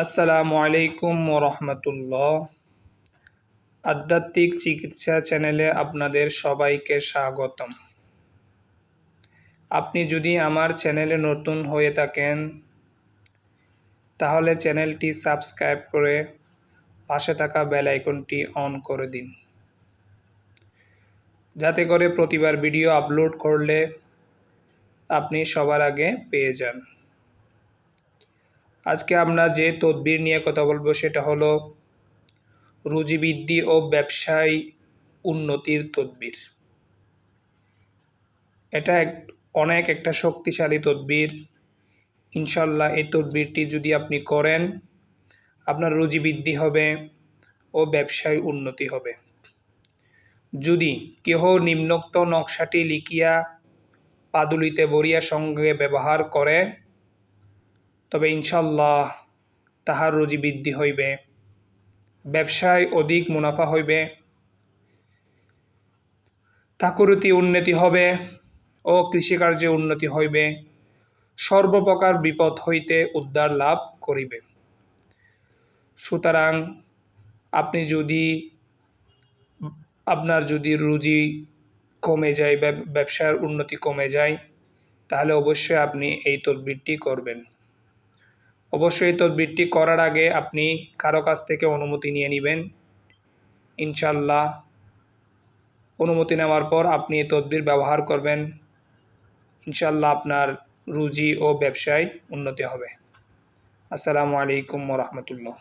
আসসালামু আলাইকুম রহমতুল্লাহ। আধ্যাত্মিক চিকিৎসা চ্যানেলে আপনাদের সবাইকে স্বাগতম। আপনি যদি আমার চ্যানেলে নতুন হয়ে থাকেন তাহলে চ্যানেলটি সাবস্ক্রাইব করে পাশে থাকা বেল আইকনটি অন করে দিন, যাতে করে প্রতিবার ভিডিও আপলোড করলে আপনি সবার আগে পেয়ে যান। আজকে আমরা যে তদবির নিয়ে কথা বলবো সেটা হলো রুজি বৃদ্ধি ও ব্যবসায় উন্নতির তদবির। এটা অনেক একটা শক্তিশালী তদবির। ইনশাল্লাহ এই তদবিরটি যদি আপনি করেন আপনার রুজি বৃদ্ধি হবে ও ব্যবসায় উন্নতি হবে। যদি কেহ নিম্নোক্ত নকশাটি লিখিয়া পাদুলিতে বরিয়া সঙ্গে ব্যবহার করে তবে ইনশাল্লাহ তাহার রুজি বৃদ্ধি হইবে, ব্যবসায় অধিক মুনাফা হইবে, চাকুরিতে উন্নতি হবে ও কৃষিকার্যে উন্নতি হইবে, সর্বপ্রকার বিপদ হইতে উদ্ধার লাভ করিবে। সুতরাং আপনি যদি আপনার রুজি কমে যায়, ব্যবসার উন্নতি কমে যায়, তাহলে অবশ্যই আপনি এই তদবিরটি করবেন। অবশ্যই এই তদবিরটি করার আগে আপনি কারো কাছ থেকে অনুমতি নিয়ে নেবেন। ইনশাল্লাহ অনুমতি নেওয়ার পর আপনি এই তদবির ব্যবহার করবেন। ইনশাল্লাহ আপনার রুজি ও ব্যবসায় উন্নতি হবে। আসসালামু আলাইকুম রহমতুল্লাহ।